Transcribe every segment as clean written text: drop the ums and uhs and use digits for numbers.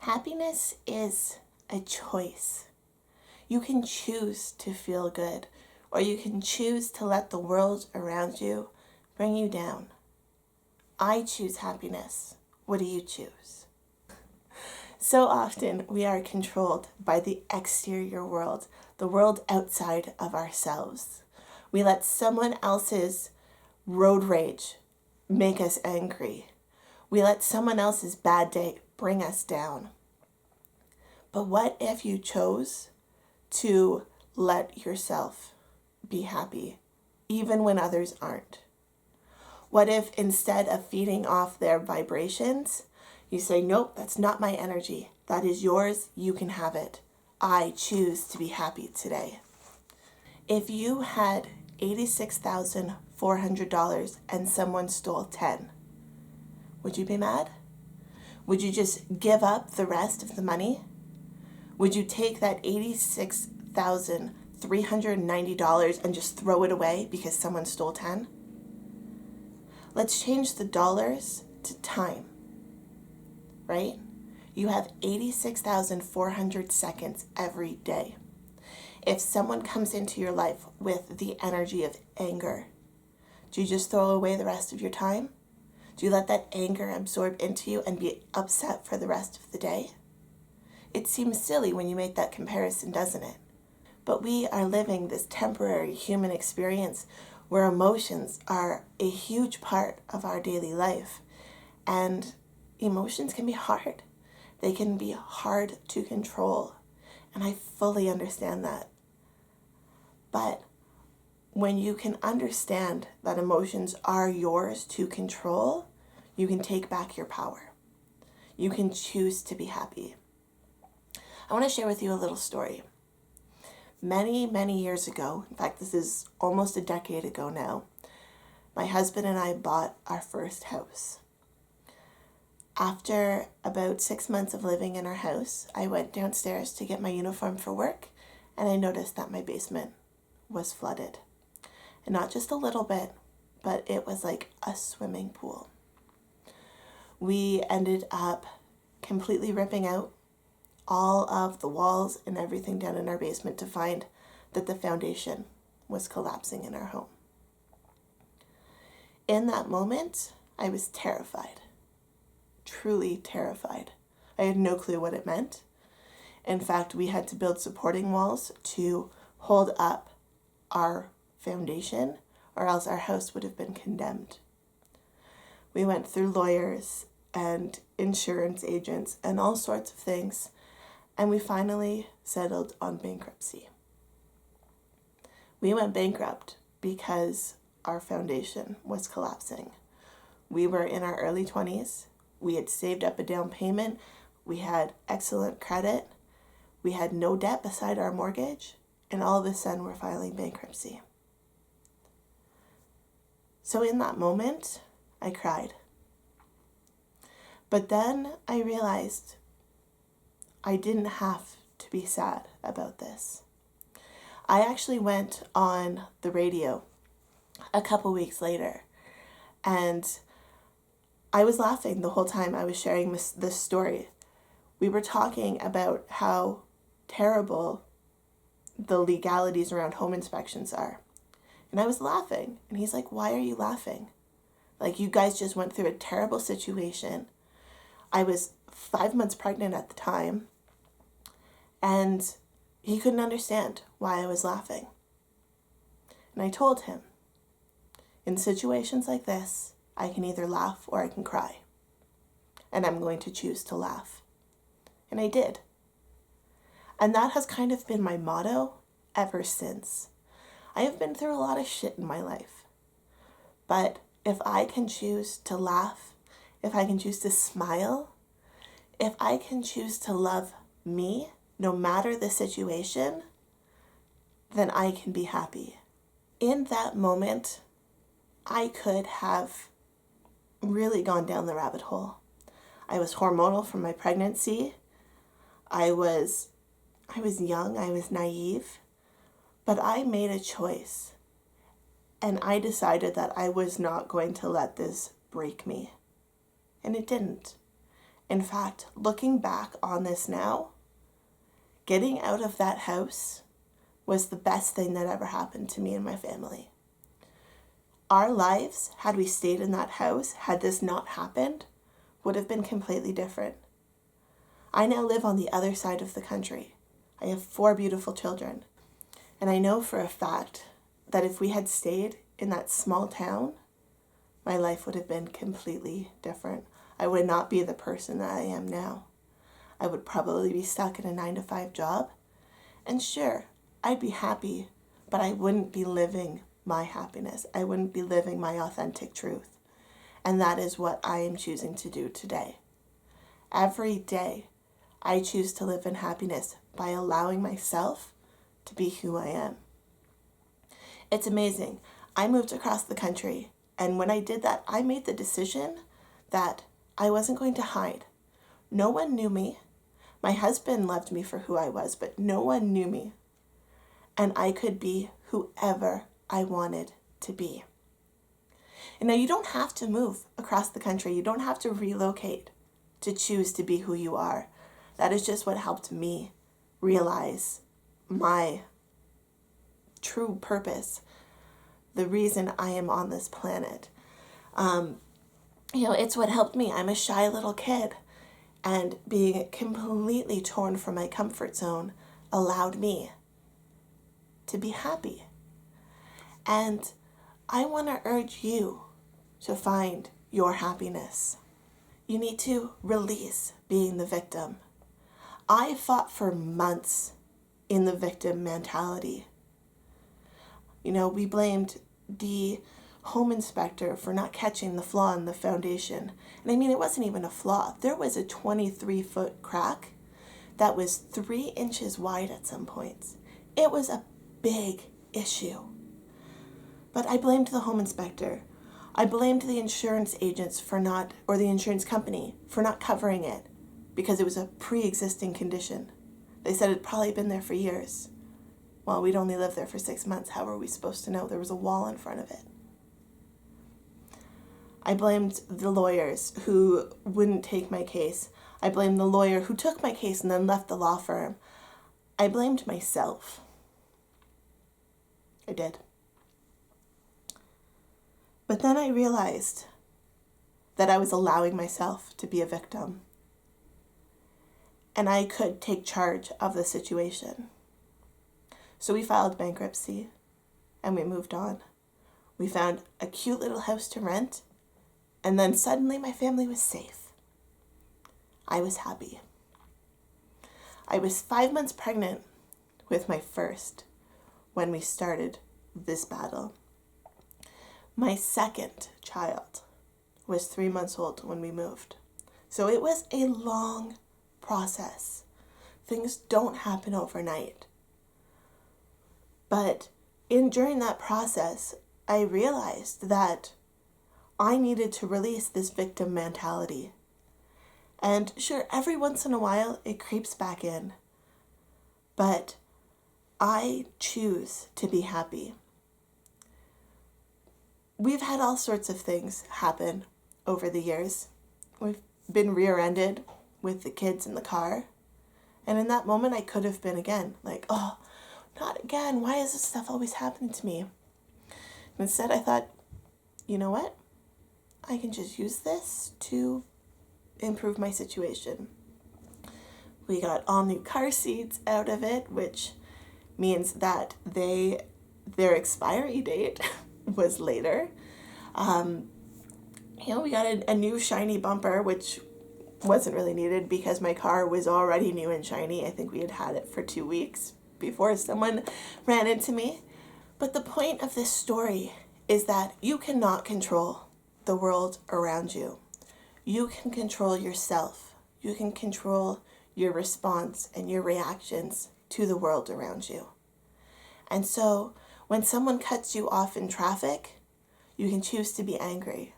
Happiness is a choice. You can choose to feel good, or you can choose to let the world around you bring you down. I choose happiness. What do you choose? So often we are controlled by the exterior world, the world outside of ourselves. We let someone else's road rage make us angry. We let someone else's bad day bring us down. But what if you chose to let yourself be happy, even when others aren't? What if instead of feeding off their vibrations, you say, nope, that's not my energy. That is yours. You can have it. I choose to be happy today. If you had $86,400 and someone stole 10, would you be mad? Would you just give up the rest of the money? Would you take that $86,390 and just throw it away because someone stole 10? Let's change the dollars to time, right? You have 86,400 seconds every day. If someone comes into your life with the energy of anger, do you just throw away the rest of your time? Do you let that anger absorb into you and be upset for the rest of the day? It seems silly when you make that comparison, doesn't it? But we are living this temporary human experience where emotions are a huge part of our daily life. And emotions can be hard. They can be hard to control. And I fully understand that. But when you can understand that emotions are yours to control, you can take back your power. You can choose to be happy. I want to share with you a little story. Many, many years ago, in fact, this is almost a decade ago now, my husband and I bought our first house. After about 6 months of living in our house, I went downstairs to get my uniform for work, and I noticed that my basement was flooded. And not just a little bit, but it was like a swimming pool. We ended up completely ripping out all of the walls and everything down in our basement to find that the foundation was collapsing in our home. In that moment, I was terrified, truly terrified. I had no clue what it meant. In fact, we had to build supporting walls to hold up our foundation, or else our house would have been condemned. We went through lawyers and insurance agents and all sorts of things, and we finally settled on bankruptcy. We went bankrupt because our foundation was collapsing. We were in our early 20s. We had saved up a down payment. We had excellent credit. We had no debt beside our mortgage. And all of a sudden, we're filing bankruptcy. So in that moment, I cried. But then I realized I didn't have to be sad about this. I actually went on the radio a couple weeks later, and I was laughing the whole time I was sharing this story. We were talking about how terrible the legalities around home inspections are. And I was laughing, and he's like, "Why are you laughing? Like, you guys just went through a terrible situation." I was 5 months pregnant at the time, and he couldn't understand why I was laughing. And I told him, in situations like this, I can either laugh or I can cry. And I'm going to choose to laugh. And I did. And that has kind of been my motto ever since. I have been through a lot of shit in my life. But if I can choose to laugh, if I can choose to smile, if I can choose to love me, no matter the situation, then I can be happy. In that moment, I could have really gone down the rabbit hole. I was hormonal from my pregnancy. I was young, I was naive, but I made a choice, and I decided that I was not going to let this break me, and it didn't. In fact, looking back on this now, getting out of that house was the best thing that ever happened to me and my family. Our lives, had we stayed in that house, had this not happened, would have been completely different. I now live on the other side of the country. I have 4 beautiful children. And I know for a fact that if we had stayed in that small town, my life would have been completely different. I would not be the person that I am now. I would probably be stuck in a 9-to-5 job. And sure, I'd be happy, but I wouldn't be living my happiness. I wouldn't be living my authentic truth. And that is what I am choosing to do today. Every day, I choose to live in happiness by allowing myself to be who I am. It's amazing. I moved across the country, and when I did that, I made the decision that I wasn't going to hide. No one knew me. My husband loved me for who I was, but no one knew me. And I could be whoever I wanted to be. And now you don't have to move across the country. You don't have to relocate to choose to be who you are. That is just what helped me realize my true purpose, the reason I am on this planet. It's what helped me. I'm a shy little kid, and being completely torn from my comfort zone allowed me to be happy. And I want to urge you to find your happiness. You need to release being the victim. I fought for months in the victim mentality. We blamed the home inspector for not catching the flaw in the foundation. And I mean, it wasn't even a flaw. There was a 23-foot crack that was 3 inches wide at some points. It was a big issue. But I blamed the home inspector. I blamed the insurance agents or the insurance company for not covering it because it was a pre-existing condition. They said it'd probably been there for years. Well, we'd only lived there for 6 months. How were we supposed to know? There was a wall in front of it. I blamed the lawyers who wouldn't take my case. I blamed the lawyer who took my case and then left the law firm. I blamed myself. I did. But then I realized that I was allowing myself to be a victim. And I could take charge of the situation. So we filed bankruptcy and we moved on. We found a cute little house to rent, and then suddenly my family was safe. I was happy. I was 5 months pregnant with my first when we started this battle. My second child was 3 months old when we moved. So it was a long process. Things don't happen overnight. But during that process, I realized that I needed to release this victim mentality. And sure, every once in a while, it creeps back in. But I choose to be happy. We've had all sorts of things happen over the years. We've been rear-ended with the kids in the car. And in that moment, I could have been again, like, oh, not again. Why is this stuff always happening to me? And instead, I thought, you know what? I can just use this to improve my situation. We got all new car seats out of it, which means that their expiry date was later. We got a new shiny bumper, which wasn't really needed because my car was already new and shiny. I think we had it for 2 weeks before someone ran into me. But the point of this story is that you cannot control the world around you. You can control yourself. You can control your response and your reactions to the world around you. And so when someone cuts you off in traffic, you can choose to be angry.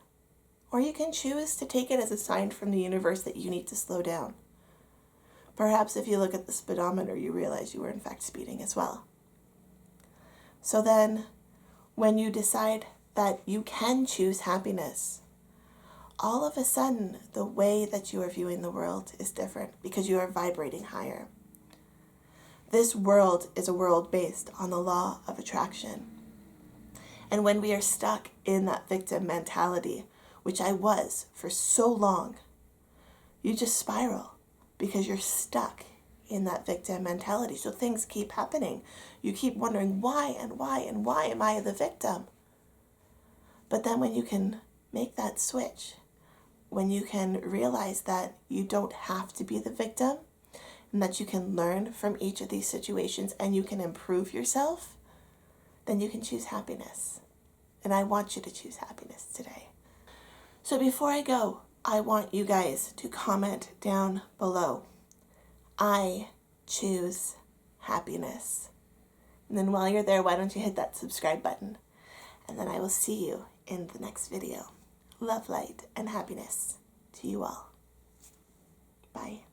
Or you can choose to take it as a sign from the universe that you need to slow down. Perhaps if you look at the speedometer, you realize you were in fact speeding as well. So then, when you decide that you can choose happiness, all of a sudden the way that you are viewing the world is different because you are vibrating higher. This world is a world based on the law of attraction. And when we are stuck in that victim mentality, which I was for so long, you just spiral because you're stuck in that victim mentality. So things keep happening. You keep wondering why and why and why am I the victim? But then when you can make that switch, when you can realize that you don't have to be the victim and that you can learn from each of these situations and you can improve yourself, then you can choose happiness. And I want you to choose happiness today. So before I go, I want you guys to comment down below. I choose happiness. And then while you're there, why don't you hit that subscribe button? And then I will see you in the next video. Love, light, and happiness to you all. Bye.